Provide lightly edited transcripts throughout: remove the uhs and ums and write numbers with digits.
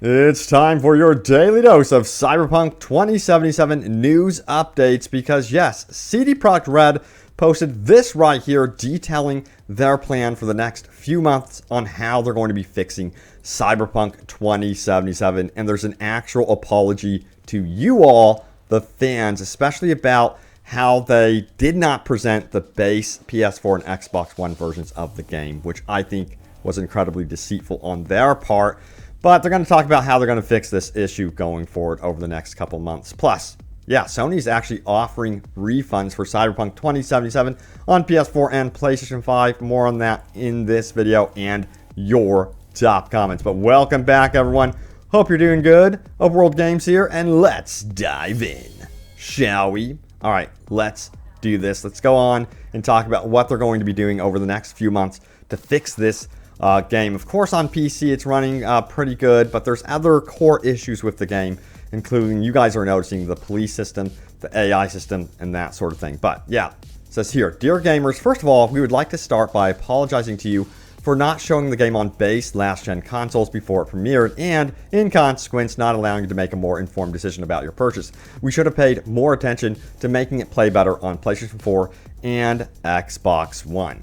It's time for your daily dose of Cyberpunk 2077 news updates because, yes, CD Projekt Red posted this right here detailing their plan for the next few months on how they're going to be fixing Cyberpunk 2077. And there's an actual apology to you all, the fans, especially about how they did not present the base PS4 and Xbox One versions of the game, which I think was incredibly deceitful on their part. But they're going to talk about how they're going to fix this issue going forward over the next couple months. Plus, yeah, Sony's actually offering refunds for Cyberpunk 2077 on PS4 and PlayStation 5. More on that in this video and your top comments. But welcome back, everyone. Hope you're doing good. Overworld Games here, and let's dive in, shall we? All right, let's do this. Let's go on and talk about what they're going to be doing over the next few months to fix this game. Of course, on PC, it's running pretty good, but there's other core issues with the game, including you guys are noticing the police system, the AI system, and that sort of thing. But yeah, it says here, dear gamers, first of all, we would like to start by apologizing to you for not showing the game on base last-gen consoles before it premiered, and in consequence, not allowing you to make a more informed decision about your purchase. We should have paid more attention to making it play better on PlayStation 4 and Xbox One.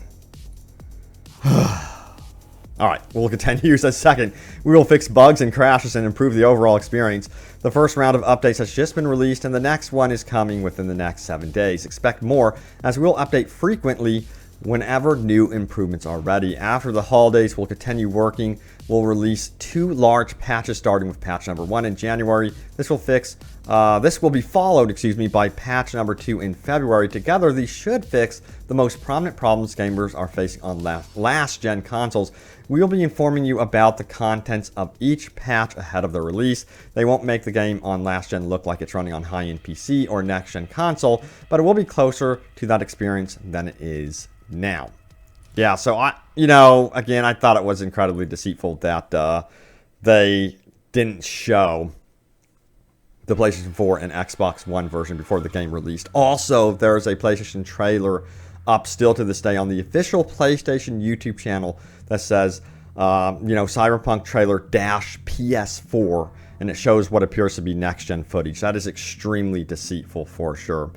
All right, we'll continue in a second. We will fix bugs and crashes and improve the overall experience. The first round of updates has just been released, and the next one is coming within the next 7 days. Expect more, as we will update frequently whenever new improvements are ready. After the holidays, we'll continue working. We'll release 2 large patches, starting with patch number 1 in January. This will be followed, by patch number 2 in February. Together, these should fix the most prominent problems gamers are facing on last-gen consoles. We will be informing you about the contents of each patch ahead of the release. They won't make the game on last-gen look like it's running on high-end PC or next-gen console, but it will be closer to that experience than it is now. Yeah, so again, I thought it was incredibly deceitful that they didn't show the PlayStation 4 and Xbox One version before the game released. Also, there's a PlayStation trailer up still to this day on the official PlayStation YouTube channel that says, Cyberpunk trailer -PS4, and it shows what appears to be next-gen footage. That is extremely deceitful for sure.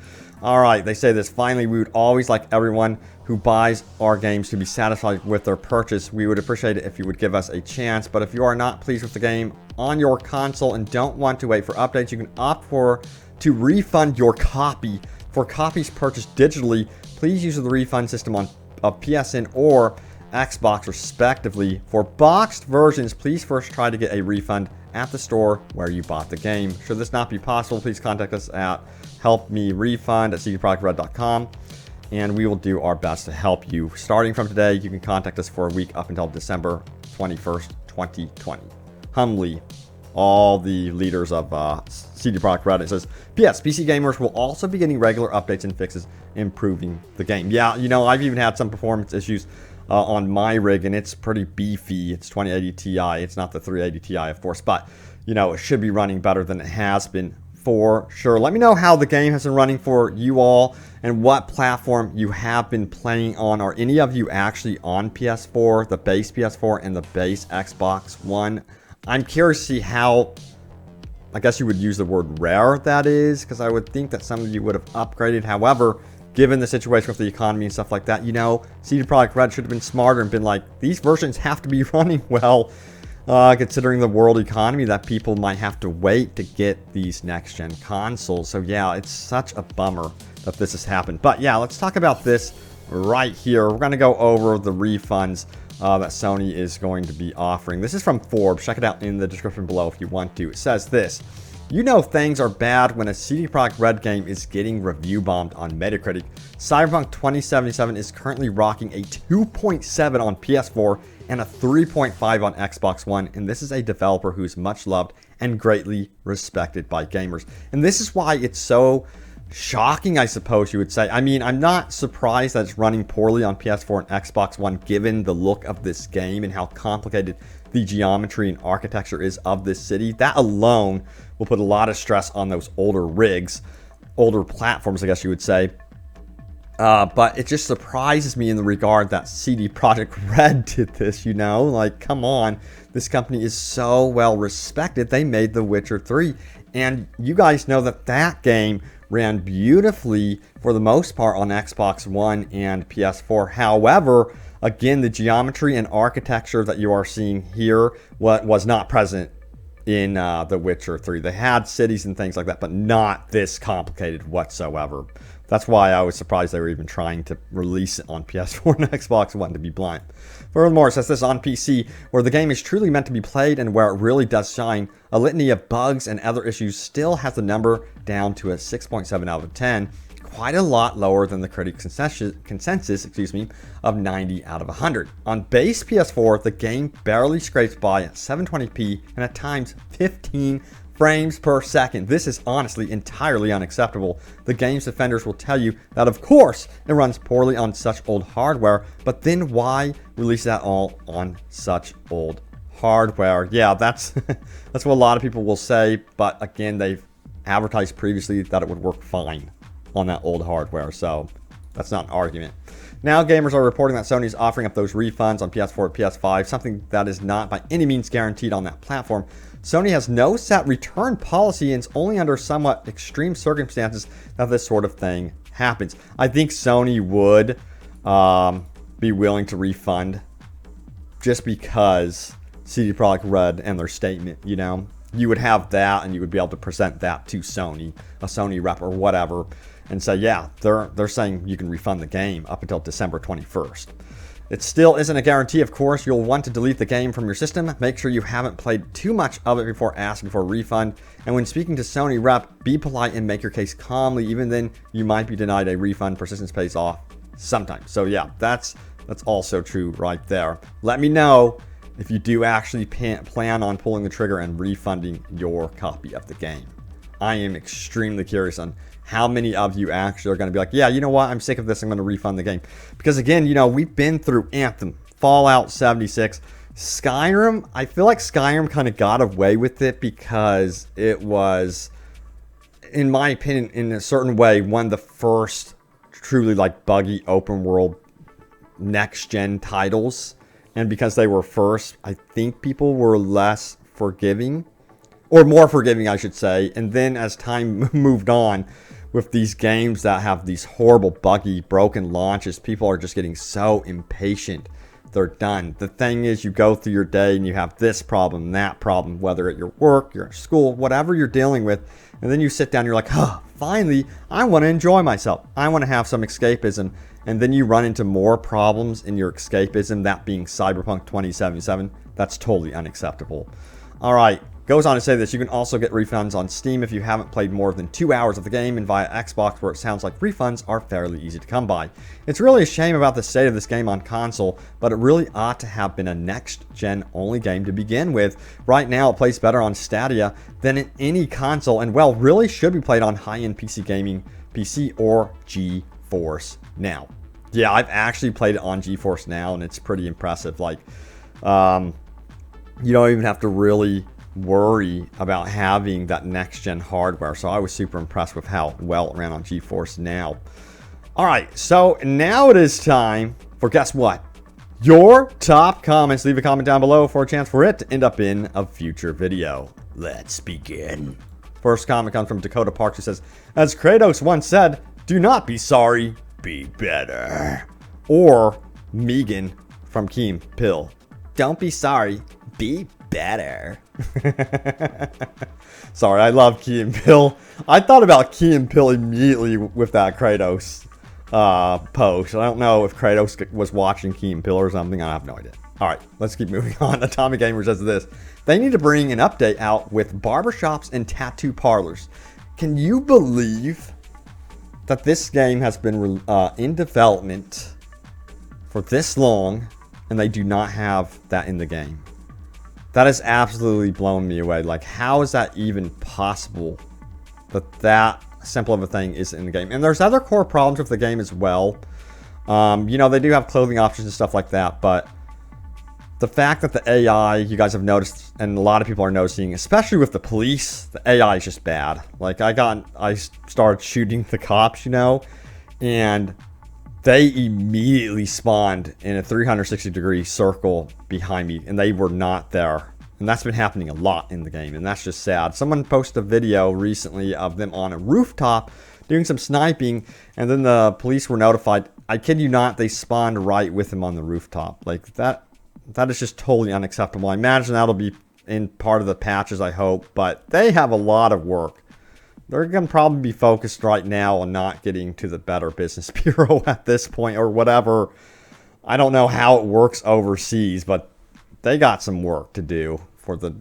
All right, they say this. Finally, we would always like everyone who buys our games to be satisfied with their purchase. We would appreciate it if you would give us a chance, but if you are not pleased with the game on your console and don't want to wait for updates, you can opt to refund your copy. For copies purchased digitally, please use the refund system on PSN or Xbox respectively. For boxed versions, please first try to get a refund at the store where you bought the game. Should this not be possible, please contact us at helpmerefund@cdprojektred.com, and we will do our best to help you. Starting from today, you can contact us for a week up until December 21st, 2020. Humbly, all the leaders of CD Projekt Red. It says, P.S. PC gamers will also be getting regular updates and fixes improving the game. Yeah, I've even had some performance issues on my rig, and it's pretty beefy. It's 2080 Ti. It's not the 380 Ti, of course, but, it should be running better than it has been for sure. Let me know how the game has been running for you all and what platform you have been playing on. Are any of you actually on PS4, the base PS4 and the base Xbox One? I'm curious to see how, I guess you would use the word rare that is, because I would think that some of you would have upgraded. However, given the situation with the economy and stuff like that, CD Projekt Red should have been smarter and been like, these versions have to be running well, considering the world economy, that people might have to wait to get these next-gen consoles. So yeah, it's such a bummer that this has happened. But yeah, let's talk about this right here. We're going to go over the refunds that Sony is going to be offering. This is from Forbes. Check it out in the description below if you want to. It says this: things are bad when a CD Projekt Red game is getting review bombed on Metacritic. Cyberpunk 2077 is currently rocking a 2.7 on PS4 and a 3.5 on Xbox One, and this is a developer who's much loved and greatly respected by gamers. And this is why it's so shocking, I suppose you would say. I mean, I'm not surprised that it's running poorly on PS4 and Xbox One, given the look of this game and how complicated the geometry and architecture is of this city. That alone will put a lot of stress on those older rigs, older platforms, I guess you would say. But it just surprises me in the regard that CD Projekt Red did this, you know? Like, come on. This company is so well respected. They made The Witcher 3. And you guys know that that game ran beautifully for the most part on Xbox One and PS4. However, again, the geometry and architecture that you are seeing here was not present in The Witcher 3. They had cities and things like that, but not this complicated whatsoever. That's why I was surprised they were even trying to release it on PS4 and Xbox One, to be blunt. Furthermore, it says this on PC, where the game is truly meant to be played and where it really does shine, a litany of bugs and other issues still has the number down to a 6.7 out of 10, quite a lot lower than the critics' consensus of 90 out of 100. On base PS4, the game barely scrapes by at 720p and at times 15 frames per second. This is honestly entirely unacceptable. The game's defenders will tell you that of course it runs poorly on such old hardware, but then why release that all on such old hardware? Yeah, that's that's what a lot of people will say, but again, they've advertised previously that it would work fine on that old hardware, so that's not an argument. Now gamers are reporting that Sony is offering up those refunds on PS4 and PS5, something that is not by any means guaranteed on that platform. Sony has no set return policy, and it's only under somewhat extreme circumstances that this sort of thing happens. I think Sony would be willing to refund just because CD Projekt Red and their statement, you know. You would have that and you would be able to present that to Sony, a Sony rep or whatever, and say, yeah, they're saying you can refund the game up until December 21st. It still isn't a guarantee, of course. You'll want to delete the game from your system. Make sure you haven't played too much of it before asking for a refund. And when speaking to Sony rep, be polite and make your case calmly. Even then, you might be denied a refund. Persistence pays off sometimes. So yeah, that's also true right there. Let me know if you do actually plan on pulling the trigger and refunding your copy of the game. I am extremely curious on how many of you actually are going to be like, yeah, you know what, I'm sick of this, I'm going to refund the game. Because again, you know, we've been through Anthem, Fallout 76, Skyrim. I feel like Skyrim kind of got away with it because it was, in my opinion, in a certain way, one of the first truly like buggy open world next gen titles. And because they were first, I think people were less forgiving, or more forgiving, I should say. And then as time moved on with these games that have these horrible, buggy, broken launches, people are just getting so impatient. They're done. The thing is, you go through your day and you have this problem, that problem, whether at your work, your school, whatever you're dealing with. And then you sit down and you're like, oh, finally, I want to enjoy myself. I want to have some escapism. And then you run into more problems in your escapism, that being Cyberpunk 2077. That's totally unacceptable. All right. Goes on to say this, you can also get refunds on Steam if you haven't played more than 2 hours of the game, and via Xbox, where it sounds like refunds are fairly easy to come by. It's really a shame about the state of this game on console, but it really ought to have been a next-gen only game to begin with. Right now, it plays better on Stadia than in any console, and well, really should be played on high-end PC gaming, PC or GeForce Now. Yeah, I've actually played it on GeForce Now, and it's pretty impressive. Like, you don't even have to really worry about having that next-gen hardware. So I was super impressed with how well it ran on GeForce Now. All right, so now it is time for, guess what? Your top comments. Leave a comment down below for a chance for it to end up in a future video. Let's begin. First comment comes from Dakota Parks, who says, as Kratos once said, do not be sorry, be better. Or Megan from Key and Peele, don't be sorry, be better. Sorry, I love Key and Peele. I thought about Key and Peele immediately with that Kratos post. I don't know if Kratos was watching Key and Peele or something. I have no idea. All right, let's keep moving on. Atomic Gamer says this. They need to bring an update out with barbershops and tattoo parlors. Can you believe that this game has been in development for this long and they do not have that in the game? That has absolutely blown me away. Like, how is that even possible that simple of a thing is in the game? And there's other core problems with the game as well. You know, they do have clothing options and stuff like that, but the fact that the AI, you guys have noticed, and a lot of people are noticing, especially with the police, the AI is just bad. Like, I started shooting the cops, you know, and they immediately spawned in a 360-degree circle behind me, and they were not there. And that's been happening a lot in the game, and that's just sad. Someone posted a video recently of them on a rooftop doing some sniping, and then the police were notified. I kid you not, they spawned right with him on the rooftop. Like, that is just totally unacceptable. I imagine that'll be in part of the patches, I hope, but they have a lot of work. They're going to probably be focused right now on not getting to the Better Business Bureau at this point or whatever. I don't know how it works overseas, but they got some work to do for the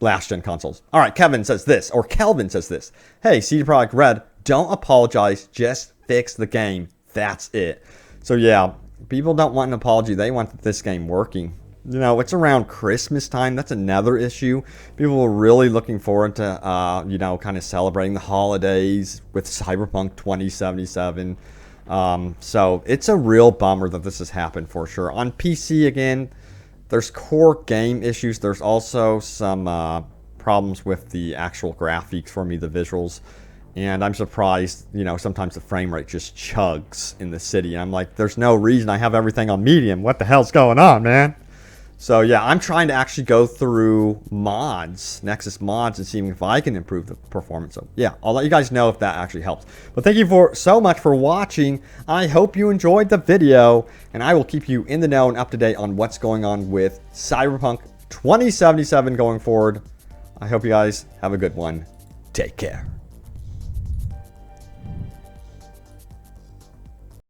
last-gen consoles. All right, Kelvin says this. Hey, CD Projekt Red, don't apologize. Just fix the game. That's it. So, yeah, people don't want an apology. They want this game working. You know, it's around Christmas time. That's another issue. People are really looking forward to, you know, kind of celebrating the holidays with Cyberpunk 2077. So it's a real bummer that this has happened for sure. On PC, again, there's core game issues. There's also some problems with the actual graphics for me, the visuals. And I'm surprised, you know, sometimes the frame rate just chugs in the city. And I'm like, there's no reason. I have everything on medium. What the hell's going on, man? So, yeah, I'm trying to actually go through mods, Nexus mods, and seeing if I can improve the performance. So, yeah, I'll let you guys know if that actually helps. But thank you so much for watching. I hope you enjoyed the video, and I will keep you in the know and up to date on what's going on with Cyberpunk 2077 going forward. I hope you guys have a good one. Take care.